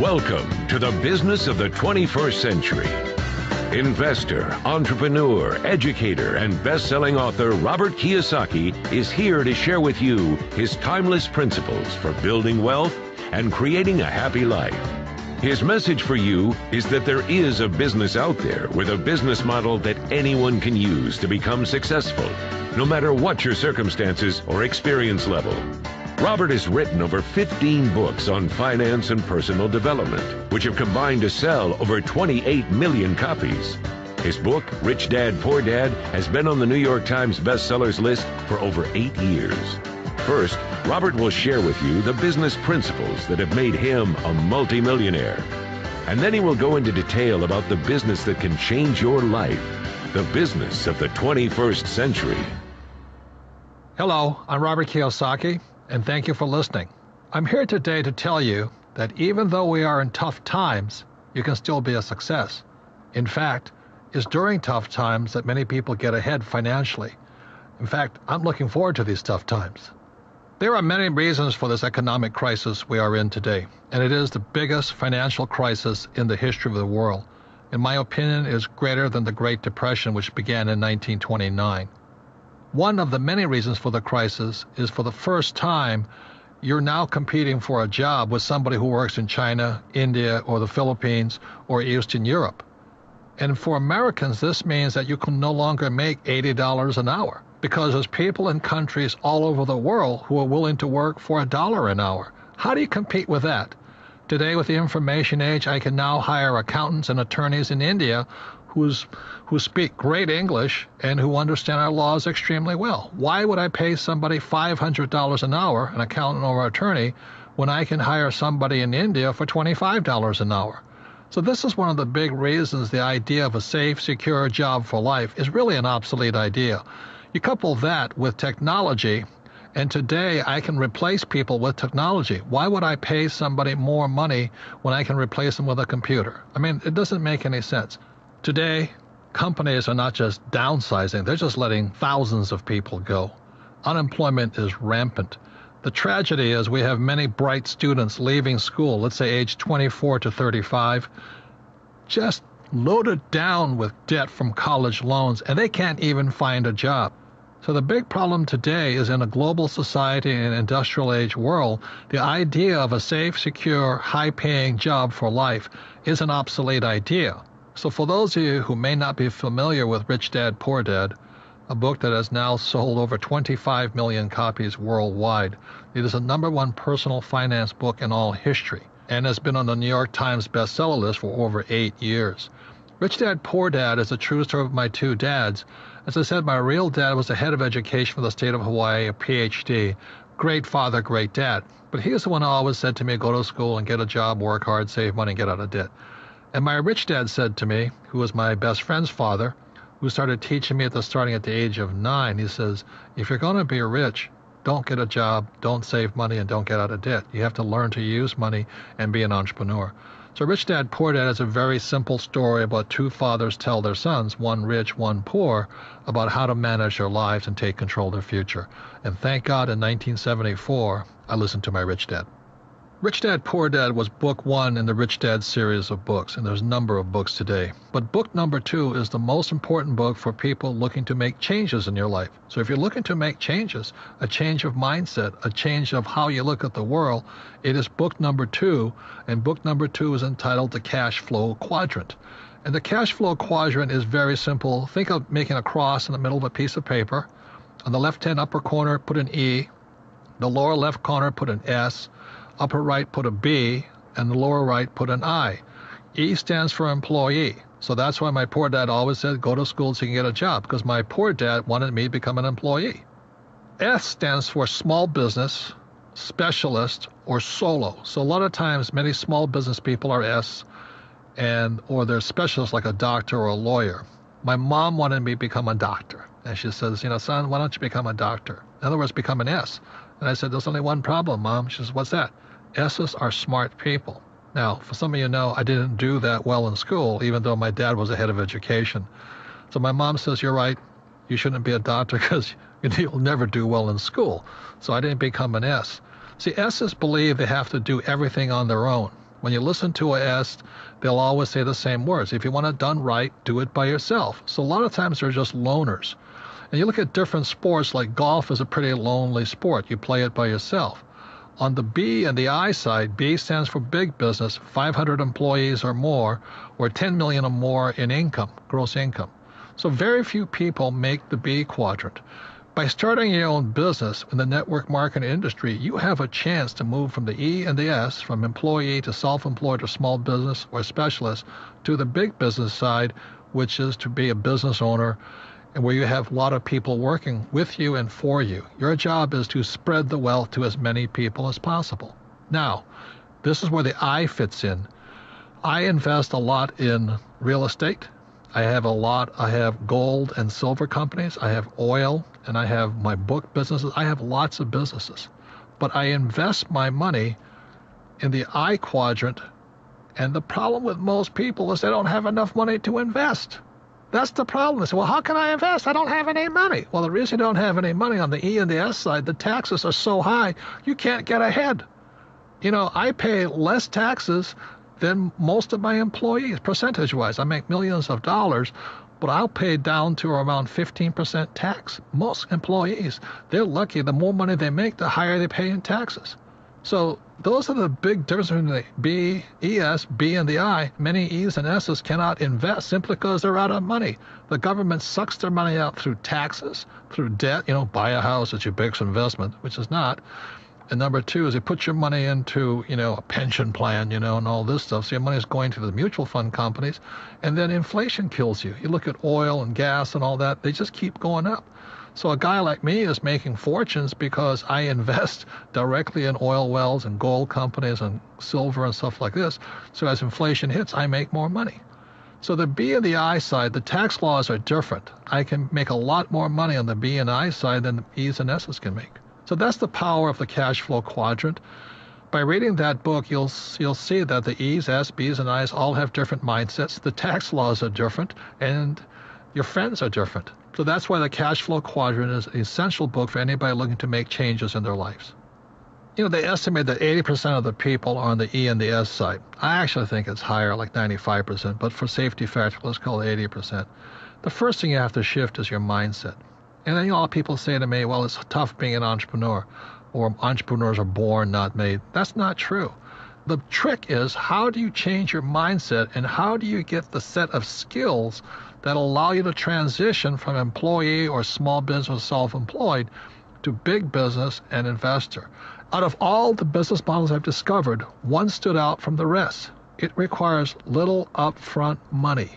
Welcome to the business of the 21st century. Investor, entrepreneur, educator, and best-selling author Robert Kiyosaki is here to share with you his timeless principles for building wealth and creating a happy life. His message for you is that there is a business out there with a business model that anyone can use to become successful, no matter what your circumstances or experience level. Robert has written over 15 books on finance and personal development, which have combined to sell over 28 million copies. His book, Rich Dad, Poor Dad, has been on the New York Times bestsellers list for over 8 years. First, Robert will share with you the business principles that have made him a multimillionaire. And then he will go into detail about the business that can change your life, the business of the 21st century. Hello, I'm Robert Kiyosaki, and thank you for listening. I'm here today to tell you that even though we are in tough times, you can still be a success. In fact, it's during tough times that many people get ahead financially. In fact, I'm looking forward to these tough times. There are many reasons for this economic crisis we are in today, and it is the biggest financial crisis in the history of the world. In my opinion, it is greater than the Great Depression, which began in 1929. One of the many reasons for the crisis is for the first time, you're now competing for a job with somebody who works in China, India, or the Philippines, or Eastern Europe. And for Americans, this means that you can no longer make $80 an hour because there's people in countries all over the world who are willing to work for $1 an hour. How do you compete with that? Today, with the information age, I can now hire accountants and attorneys in India who speak great English and who understand our laws extremely well. Why would I pay somebody $500 an hour, an accountant or attorney, when I can hire somebody in India for $25 an hour? So this is one of the big reasons the idea of a safe, secure job for life is really an obsolete idea. You couple that with technology, and today I can replace people with technology. Why would I pay somebody more money when I can replace them with a computer? I mean, it doesn't make any sense. Today, companies are not just downsizing, they're just letting thousands of people go. Unemployment is rampant. The tragedy is we have many bright students leaving school, let's say age 24 to 35, just loaded down with debt from college loans, and they can't even find a job. So the big problem today is in a global society and industrial age world, the idea of a safe, secure, high-paying job for life is an obsolete idea. So for those of you who may not be familiar with Rich Dad, Poor Dad, a book that has now sold over 25 million copies worldwide, it is the #1 personal finance book in all history and has been on the New York Times bestseller list for over 8 years. Rich Dad, Poor Dad is a true story of my two dads. As I said, my real dad was the head of education for the state of Hawaii, a PhD. Great father, great dad. But he was the one who always said to me, go to school and get a job, work hard, save money, and get out of debt. And my rich dad said to me, who was my best friend's father, who started teaching me starting at the age of 9, he says, if you're going to be rich, don't get a job, don't save money, and don't get out of debt. You have to learn to use money and be an entrepreneur. So Rich Dad, Poor Dad is a very simple story about two fathers tell their sons, one rich, one poor, about how to manage their lives and take control of their future. And thank God in 1974, I listened to my rich dad. Rich Dad, Poor Dad was book 1 in the Rich Dad series of books, and there's a number of books today. But book number 2 is the most important book for people looking to make changes in your life. So if you're looking to make changes, a change of mindset, a change of how you look at the world, it is book number 2, and book number 2 is entitled The Cash Flow Quadrant. And the cash flow quadrant is very simple. Think of making a cross in the middle of a piece of paper. On the left-hand upper corner, put an E. The lower left corner, put an S. Upper right, put a B, and the lower right, put an I. E stands for employee. So that's why my poor dad always said, go to school so you can get a job, because my poor dad wanted me to become an employee. S stands for small business, specialist, or solo. So a lot of times, many small business people are S, or they're specialists like a doctor or a lawyer. My mom wanted me to become a doctor. And she says, son, why don't you become a doctor? In other words, become an S. And I said, there's only one problem, Mom. She says, what's that? S's are smart people. Now, for some of you know, I didn't do that well in school, even though my dad was the head of education. So my mom says, you're right. You shouldn't be a doctor because you'll never do well in school. So I didn't become an S. See, S's believe they have to do everything on their own. When you listen to a S, they'll always say the same words. If you want it done right, do it by yourself. So a lot of times they're just loners. And you look at different sports, like golf is a pretty lonely sport. You play it by yourself. On the B and the I side, B stands for big business, 500 employees or more, or 10 million or more in income, gross income. So very few people make the B quadrant. By starting your own business in the network marketing industry, you have a chance to move from the E and the S, from employee to self-employed or small business or specialist, to the big business side, which is to be a business owner, and where you have a lot of people working with you and for you. Your job is to spread the wealth to as many people as possible. Now, this is where the I fits in. I invest a lot in real estate. I have gold and silver companies, I have oil, and I have my book businesses. I have lots of businesses. But I invest my money in the I quadrant, and the problem with most people is they don't have enough money to invest. That's the problem. They say, well, how can I invest? I don't have any money. Well, the reason you don't have any money on the E and the S side, the taxes are so high, you can't get ahead. You know, I pay less taxes than most of my employees, percentage-wise. I make millions of dollars, but I'll pay down to around 15% tax. Most employees, they're lucky. The more money they make, the higher they pay in taxes. So those are the big differences between the B, ES, B, and the I. Many E's and S's cannot invest simply because they're out of money. The government sucks their money out through taxes, through debt. You know, buy a house, it's your biggest investment, which is not. And number two is you put your money into, you know, a pension plan, you know, and all this stuff. So your money is going to the mutual fund companies, and then inflation kills you. You look at oil and gas and all that, they just keep going up. So a guy like me is making fortunes because I invest directly in oil wells and gold companies and silver and stuff like this. So as inflation hits, I make more money. So the B and the I side, the tax laws are different. I can make a lot more money on the B and I side than the E's and S's can make. So that's the power of the cash flow quadrant. By reading that book, you'll see that the E's, S, B's, and I's all have different mindsets. The tax laws are different, and your friends are different. So that's why the cash flow quadrant is an essential book for anybody looking to make changes in their lives. You know, they estimate that 80% of the people are on the E and the S side. I actually think it's higher, like 95%, but for safety factor, let's call it 80%. The first thing you have to shift is your mindset. And then, you know, a lot of people say to me, well, it's tough being an entrepreneur, or entrepreneurs are born, not made. That's not true. The trick is, how do you change your mindset, and how do you get the set of skills that allow you to transition from employee or small business self-employed to big business and investor? Out of all the business models I've discovered, one stood out from the rest. It requires little upfront money,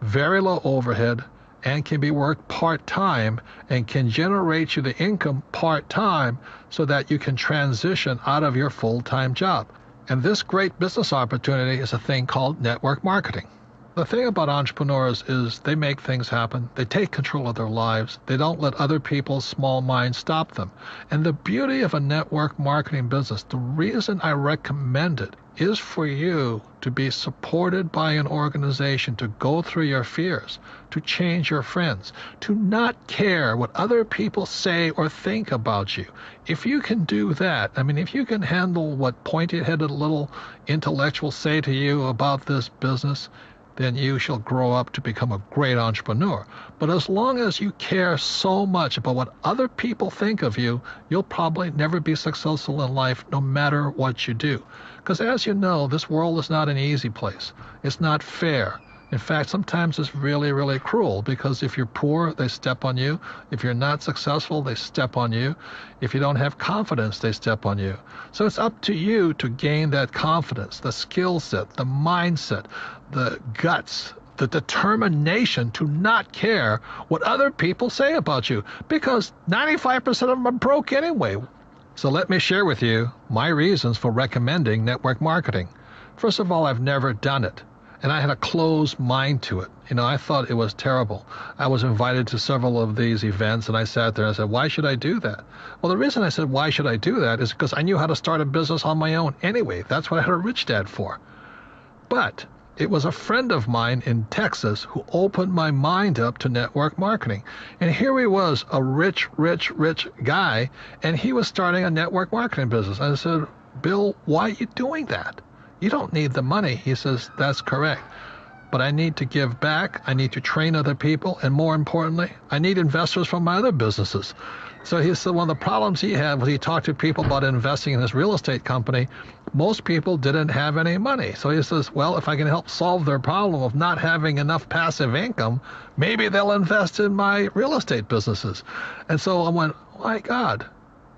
very low overhead, and can be worked part-time and can generate you the income part-time so that you can transition out of your full-time job. And this great business opportunity is a thing called network marketing. The thing about entrepreneurs is they make things happen. They take control of their lives. They don't let other people's small minds stop them. And the beauty of a network marketing business, the reason I recommend it, is for you to be supported by an organization, to go through your fears, to change your friends, to not care what other people say or think about you. If you can do that, I mean, if you can handle what pointy-headed little intellectuals say to you about this business, then you shall grow up to become a great entrepreneur. But as long as you care so much about what other people think of you, you'll probably never be successful in life, no matter what you do. Because as you know, this world is not an easy place. It's not fair. In fact, sometimes it's really, really cruel, because if you're poor, they step on you. If you're not successful, they step on you. If you don't have confidence, they step on you. So it's up to you to gain that confidence, the skill set, the mindset, the guts, the determination to not care what other people say about you, because 95% of them are broke anyway. So let me share with you my reasons for recommending network marketing. First of all, I've never done it, and I had a closed mind to it. You know, I thought it was terrible. I was invited to several of these events, and I sat there and I said, why should I do that? Well, the reason I said, why should I do that, is because I knew how to start a business on my own anyway. That's what I had a rich dad for. But it was a friend of mine in Texas who opened my mind up to network marketing. And here he was, a rich guy, and he was starting a network marketing business. I said, Bill, why are you doing that? you don't need the money. He says, that's correct. But I need to give back. I need to train other people. And more importantly, I need investors from my other businesses. So he said one of the problems he had was he talked to people about investing in his real estate company. Most people didn't have any money. So he says, well, if I can help solve their problem of not having enough passive income, maybe they'll invest in my real estate businesses. And so I went, my God,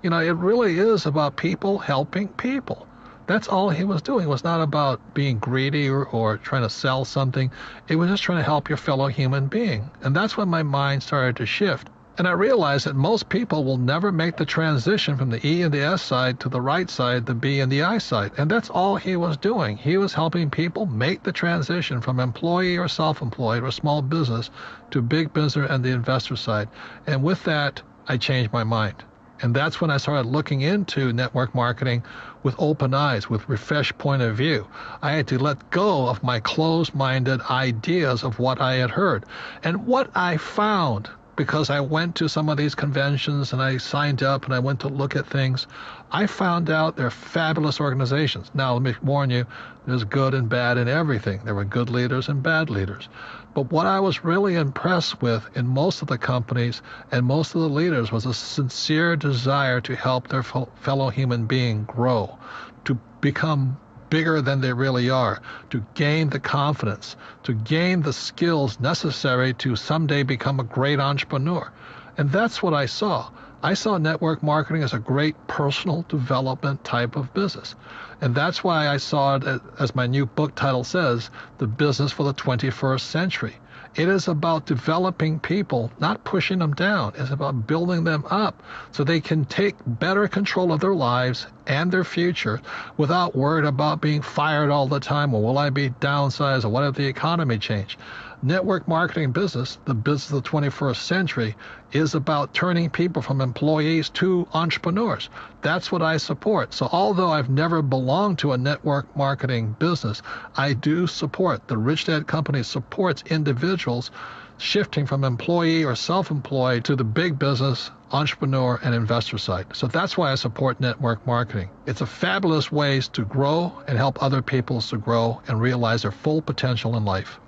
it really is about people helping people. That's all he was doing. It was not about being greedy or trying to sell something. It was just trying to help your fellow human being. And that's when my mind started to shift. And I realized that most people will never make the transition from the E and the S side to the right side, the B and the I side. And that's all he was doing. He was helping people make the transition from employee or self-employed or small business to big business and the investor side. And with that, I changed my mind. And that's when I started looking into network marketing with open eyes, with refreshed point of view. I had to let go of my closed-minded ideas of what I had heard. And what I found, because I went to some of these conventions and I signed up and I went to look at things, I found out they're fabulous organizations. Now, let me warn you, there's good and bad in everything. There were good leaders and bad leaders. But what I was really impressed with in most of the companies and most of the leaders was a sincere desire to help their fellow human being grow, to become bigger than they really are, to gain the confidence, to gain the skills necessary to someday become a great entrepreneur. And that's what I saw. I saw network marketing as a great personal development type of business. And that's why I saw it, as my new book title says, The Business for the 21st Century. It is about developing people, not pushing them down. It's about building them up so they can take better control of their lives and their future without worried about being fired all the time, or will I be downsized, or what if the economy changed? Network marketing business, the business of the 21st century, is about turning people from employees to entrepreneurs. That's what I support. So although I've never belonged to a network marketing business, I do support. The Rich Dad Company supports individuals shifting from employee or self-employed to the big business, entrepreneur, and investor side. So that's why I support network marketing. It's a fabulous way to grow and help other people to grow and realize their full potential in life.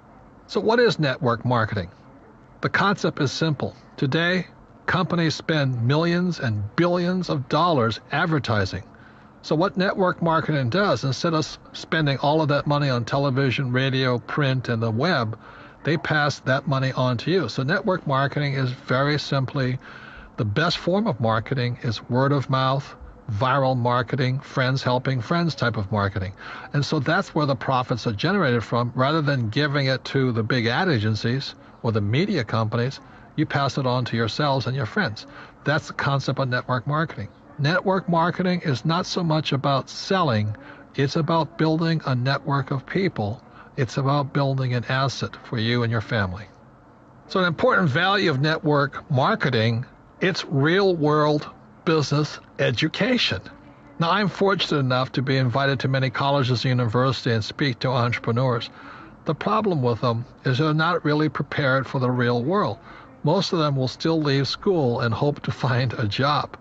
So what is network marketing? The concept is simple. Today, companies spend millions and billions of dollars advertising. So what network marketing does, instead of spending all of that money on television, radio, print, and the web, they pass that money on to you. So network marketing is very simply, the best form of marketing is word of mouth, viral marketing, friends helping friends type of marketing. And so that's where the profits are generated from. Rather than giving it to the big ad agencies or the media companies, you pass it on to yourselves and your friends. That's the concept of network marketing. Network marketing is not so much about selling, it's about building a network of people. It's about building an asset for you and your family. So an important value of network marketing, it's real world business education. Now, I'm fortunate enough to be invited to many colleges and universities and speak to entrepreneurs. The problem with them is they're not really prepared for the real world. Most of them will still leave school and hope to find a job.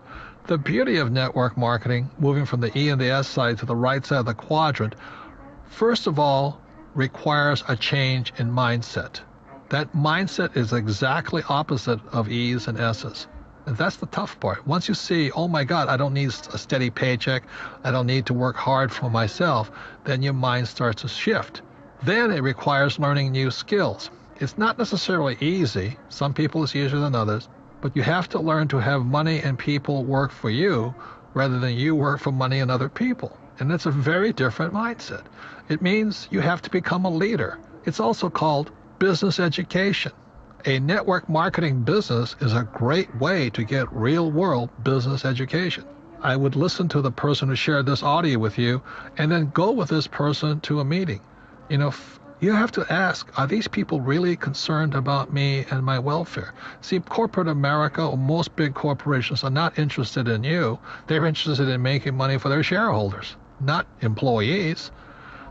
The beauty of network marketing, moving from the E and the S side to the right side of the quadrant, first of all, requires a change in mindset. That mindset is exactly opposite of E's and S's. And that's the tough part. Once you see, oh my God, I don't need a steady paycheck, I don't need to work hard for myself, then your mind starts to shift. Then it requires learning new skills. It's not necessarily easy. Some people it's easier than others, but you have to learn to have money and people work for you rather than you work for money and other people. And it's a very different mindset. It means you have to become a leader. It's also called business education. A network marketing business is a great way to get real-world business education. I would listen to the person who shared this audio with you and then go with this person to a meeting. You have to ask, are these people really concerned about me and my welfare? See, corporate America, or most big corporations, are not interested in you. They're interested in making money for their shareholders, not employees.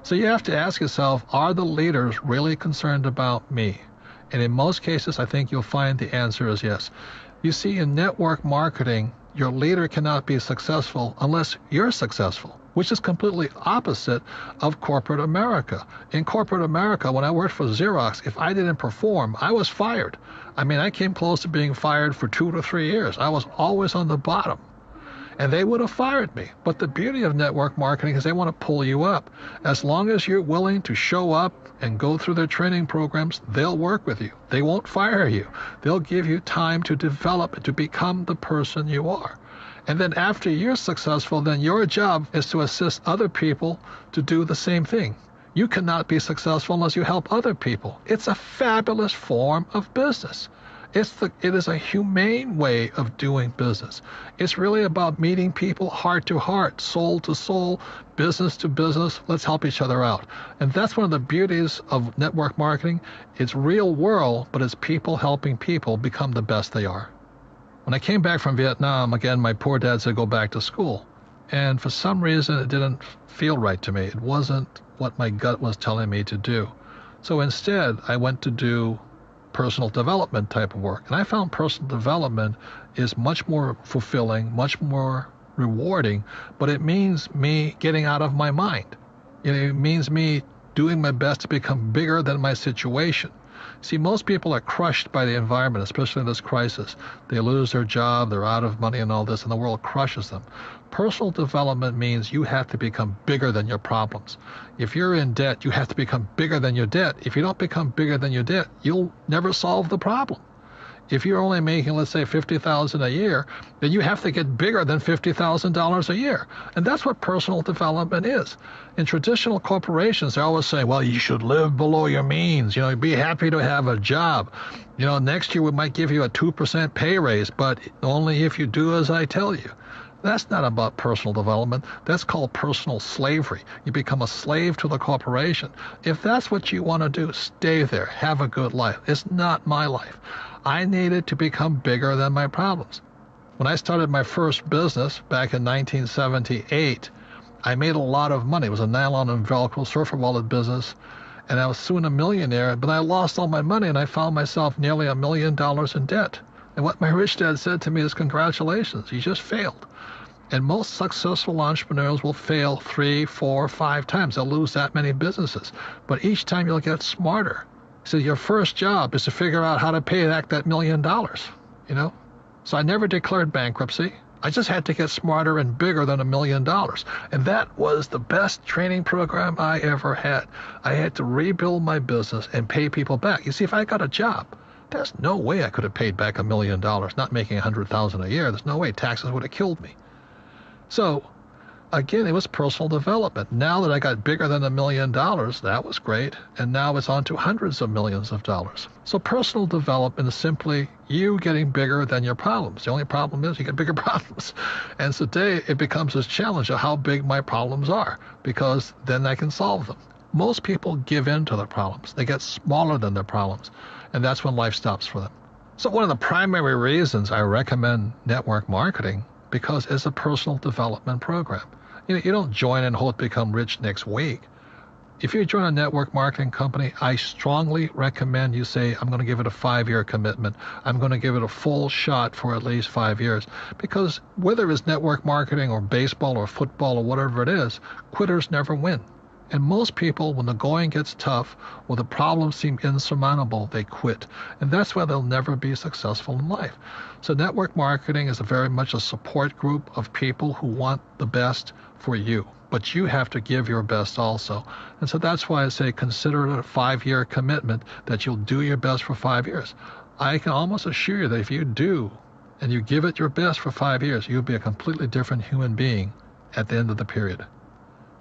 So you have to ask yourself, are the leaders really concerned about me? And in most cases, I think you'll find the answer is yes. You see, in network marketing, your leader cannot be successful unless you're successful, which is completely opposite of corporate America. In corporate America, when I worked for Xerox, if I didn't perform, I was fired. I mean, I came close to being fired for 2 to 3 years. I was always on the bottom. And they would have fired me. But the beauty of network marketing is they want to pull you up. As long as you're willing to show up and go through their training programs, they'll work with you. They won't fire you. They'll give you time to develop, to become the person you are. And then after you're successful, then your job is to assist other people to do the same thing. You cannot be successful unless you help other people. It's a fabulous form of business. It is a humane way of doing business. It's really about meeting people heart to heart, soul to soul, business to business. Let's help each other out. And that's one of the beauties of network marketing. It's real world, but it's people helping people become the best they are. When I came back from Vietnam, again, my poor dad said go back to school. And for some reason, it didn't feel right to me. It wasn't what my gut was telling me to do. So instead, I went to do personal development type of work. And I found personal development is much more fulfilling, much more rewarding, but it means me getting out of my mind. It means me doing my best to become bigger than my situation. See, most people are crushed by the environment, especially in this crisis. They lose their job, they're out of money and all this, and the world crushes them. Personal development means you have to become bigger than your problems. If you're in debt, you have to become bigger than your debt. If you don't become bigger than your debt, you'll never solve the problem. If you're only making, let's say, $50,000 a year, then you have to get bigger than $50,000 a year. And that's what personal development is. In traditional corporations, they always say, well, you should live below your means. Be happy to have a job. Next year we might give you a 2% pay raise, but only if you do as I tell you. That's not about personal development. That's called personal slavery. You become a slave to the corporation. If that's what you want to do, stay there. Have a good life. It's not my life. I needed to become bigger than my problems. When I started my first business back in 1978, I made a lot of money. It was a nylon and Velcro surfer wallet business, and I was soon a millionaire, but I lost all my money, and I found myself nearly $1 million in debt. And what my rich dad said to me is, congratulations, you just failed. And most successful entrepreneurs will fail 3, 4, 5 times. They'll lose that many businesses. But each time you'll get smarter. So your first job is to figure out how to pay back that $1 million, So I never declared bankruptcy. I just had to get smarter and bigger than $1 million. And that was the best training program I ever had. I had to rebuild my business and pay people back. You see, if I got a job, there's no way I could have paid back $1 million, not making $100,000 a year. There's no way. Taxes would have killed me. So, again, it was personal development. Now that I got bigger than $1 million, that was great. And now it's on to hundreds of millions of dollars. So personal development is simply you getting bigger than your problems. The only problem is you get bigger problems. And today it becomes this challenge of how big my problems are, because then I can solve them. Most people give in to their problems. They get smaller than their problems. And that's when life stops for them. So one of the primary reasons I recommend network marketing, because it's a personal development program. You don't join and hope to become rich next week. If you join a network marketing company, I strongly recommend you say, I'm going to give it a 5-year commitment. I'm going to give it a full shot for at least 5 years. Because whether it's network marketing or baseball or football or whatever it is, quitters never win. And most people, when the going gets tough or the problems seem insurmountable, they quit. And that's why they'll never be successful in life. So network marketing is very much a support group of people who want the best for you. But you have to give your best also. And so that's why I say consider it a 5-year commitment that you'll do your best for 5 years. I can almost assure you that if you do and you give it your best for 5 years, you'll be a completely different human being at the end of the period.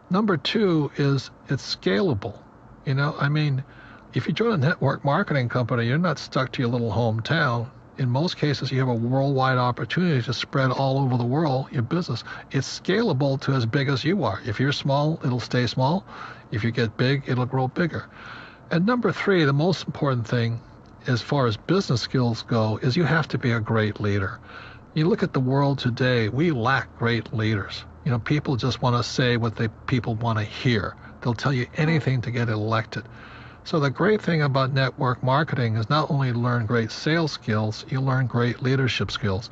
Number 2 is it's scalable. If you join a network marketing company, you're not stuck to your little hometown. In most cases, you have a worldwide opportunity to spread all over the world your business. It's scalable to as big as you are. If you're small, it'll stay small. If you get big, it'll grow bigger. And number 3, the most important thing as far as business skills go is you have to be a great leader. You look at the world today, we lack great leaders. People just want to say what people want to hear. They'll tell you anything to get elected. So the great thing about network marketing is not only learn great sales skills, you learn great leadership skills.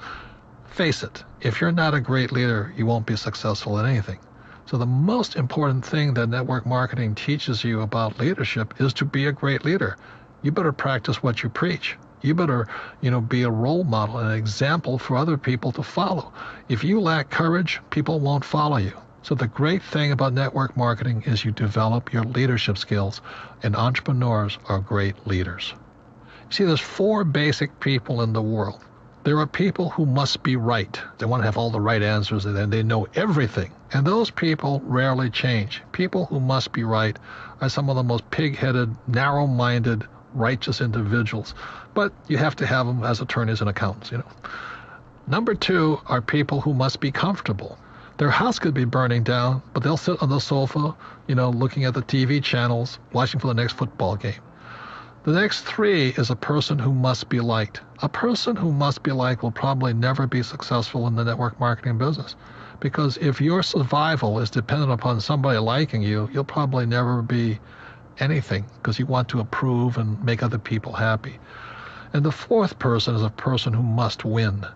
Face it, if you're not a great leader, you won't be successful in anything. So the most important thing that network marketing teaches you about leadership is to be a great leader. You better practice what you preach. You better, be a role model, an example for other people to follow. If you lack courage, people won't follow you. So the great thing about network marketing is you develop your leadership skills, and entrepreneurs are great leaders. See, there's 4 basic people in the world. There are people who must be right. They want to have all the right answers, and they know everything. And those people rarely change. People who must be right are some of the most pig-headed, narrow-minded, righteous individuals. But you have to have them as attorneys and accountants, Number 2 are people who must be comfortable. Their house could be burning down, but they'll sit on the sofa, looking at the TV channels, watching for the next football game. The next 3 is a person who must be liked. A person who must be liked will probably never be successful in the network marketing business. Because if your survival is dependent upon somebody liking you, you'll probably never be anything because you want to approve and make other people happy. And the 4th person is a person who must win.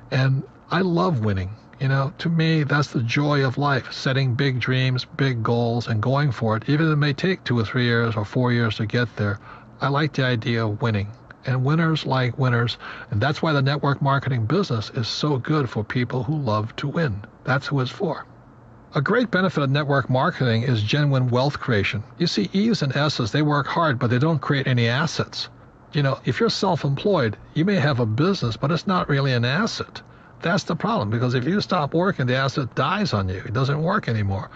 And I love winning. To me, that's the joy of life, setting big dreams, big goals, and going for it. Even if it may take 2 or 3 years or 4 years to get there, I like the idea of winning. And winners like winners, and that's why the network marketing business is so good for people who love to win. That's who it's for. A great benefit of network marketing is genuine wealth creation. You see, E's and S's, they work hard, but they don't create any assets. If you're self-employed, you may have a business, but it's not really an asset. That's the problem, because if you stop working, the asset dies on you. It doesn't work anymore.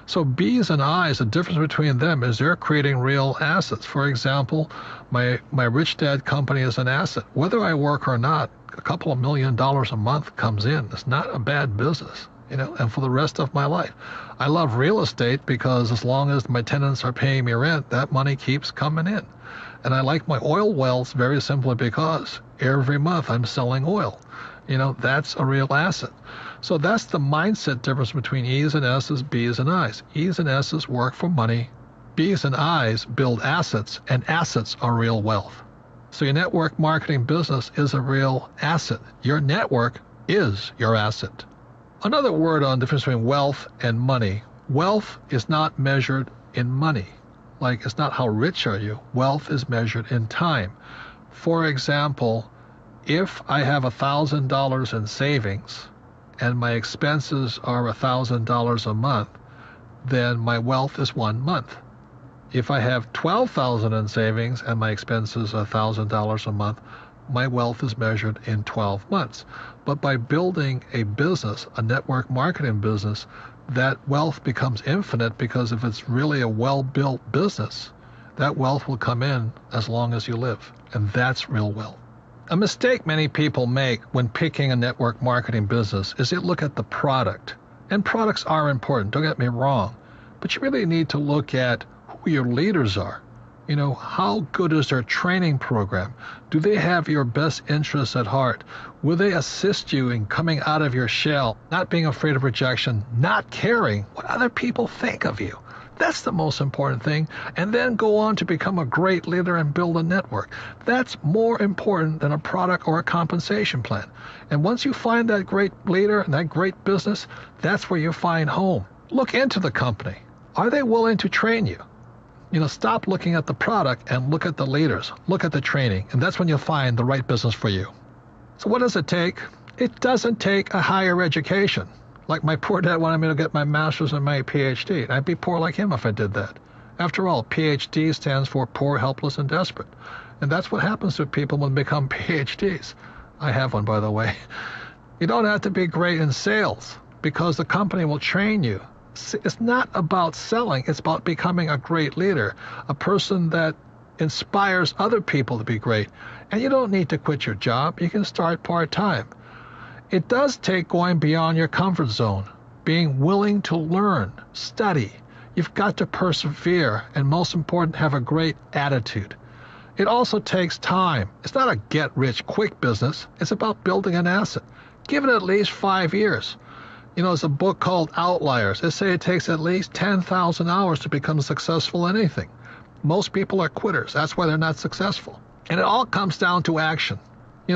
So B's and I's, the difference between them is they're creating real assets. For example, my Rich Dad company is an asset. Whether I work or not, a couple of $1 million a month comes in. It's not a bad business, and for the rest of my life. I love real estate because as long as my tenants are paying me rent, that money keeps coming in. And I like my oil wells very simply because every month I'm selling oil. That's a real asset. So that's the mindset difference between E's and S's, B's and I's. E's and S's work for money. B's and I's build assets, and assets are real wealth. So your network marketing business is a real asset. Your network is your asset. Another word on the difference between wealth and money. Wealth is not measured in money. Like, it's not how rich are you. Wealth is measured in time. For example, if I have $1,000 in savings and my expenses are $1,000 a month, then my wealth is 1 month. If I have $12,000 in savings and my expenses are $1,000 a month, my wealth is measured in 12 months. But by building a business, a network marketing business, that wealth becomes infinite, because if it's really a well-built business, that wealth will come in as long as you live. And that's real wealth. A mistake many people make when picking a network marketing business is they look at the product. And products are important, don't get me wrong. But you really need to look at who your leaders are. How good is their training program? Do they have your best interests at heart? Will they assist you in coming out of your shell, not being afraid of rejection, not caring what other people think of you? That's the most important thing. And then go on to become a great leader and build a network. That's more important than a product or a compensation plan. And once you find that great leader and that great business, that's where you find home. Look into the company. Are they willing to train you? Stop looking at the product and look at the leaders. Look at the training. And that's when you'll find the right business for you. So what does it take? It doesn't take a higher education. Like my poor dad wanted me to get my master's and my PhD. And I'd be poor like him if I did that. After all, PhD stands for poor, helpless, and desperate. And that's what happens to people when they become PhDs. I have one, by the way. You don't have to be great in sales because the company will train you. It's not about selling. It's about becoming a great leader, a person that inspires other people to be great. And you don't need to quit your job. You can start part-time. It does take going beyond your comfort zone, being willing to learn, study. You've got to persevere, and most important, have a great attitude. It also takes time. It's not a get-rich-quick business. It's about building an asset. Give it at least 5 years. There's a book called Outliers. They say it takes at least 10,000 hours to become successful in anything. Most people are quitters. That's why they're not successful. And it all comes down to action.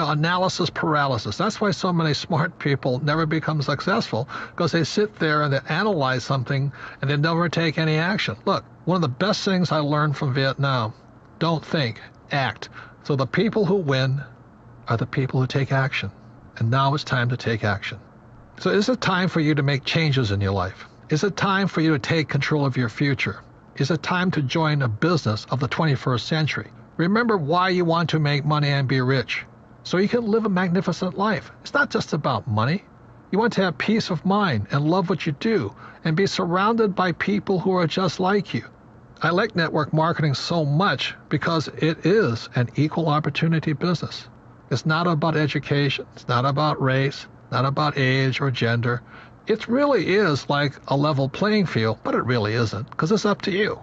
Analysis paralysis. That's why so many smart people never become successful, because they sit there and they analyze something and they never take any action. Look, one of the best things I learned from Vietnam, don't think, act. So the people who win are the people who take action. And now it's time to take action. So is it time for you to make changes in your life? Is it time for you to take control of your future? Is it time to join a business of the 21st century? Remember why you want to make money and be rich, so you can live a magnificent life. It's not just about money. You want to have peace of mind and love what you do and be surrounded by people who are just like you. I like network marketing so much because it is an equal opportunity business. It's not about education. It's not about race, not about age or gender. It really is like a level playing field, but it really isn't, because it's up to you.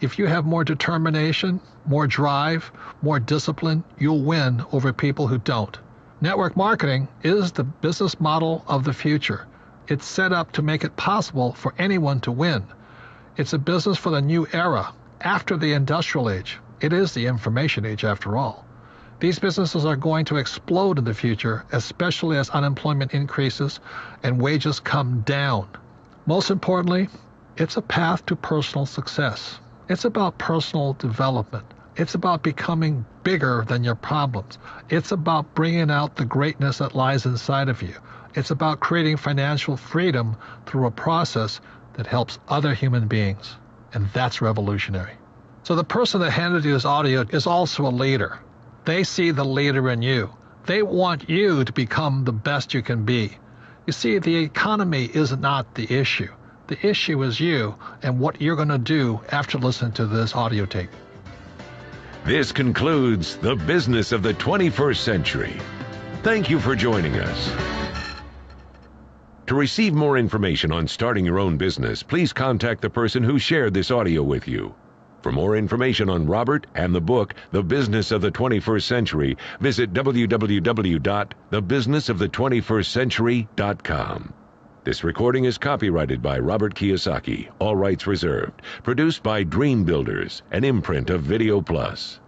If you have more determination, more drive, more discipline, you'll win over people who don't. Network marketing is the business model of the future. It's set up to make it possible for anyone to win. It's a business for the new era, after the industrial age. It is the information age after all. These businesses are going to explode in the future, especially as unemployment increases and wages come down. Most importantly, it's a path to personal success. It's about personal development. It's about becoming bigger than your problems. It's about bringing out the greatness that lies inside of you. It's about creating financial freedom through a process that helps other human beings. And that's revolutionary. So the person that handed you this audio is also a leader. They see the leader in you. They want you to become the best you can be. You see, the economy is not the issue. The issue is you and what you're going to do after listening to this audio tape. This concludes The Business of the 21st Century. Thank you for joining us. To receive more information on starting your own business, please contact the person who shared this audio with you. For more information on Robert and the book, The Business of the 21st Century, visit www.thebusinessofthe21stcentury.com. This recording is copyrighted by Robert Kiyosaki, all rights reserved. Produced by Dream Builders, an imprint of Video Plus.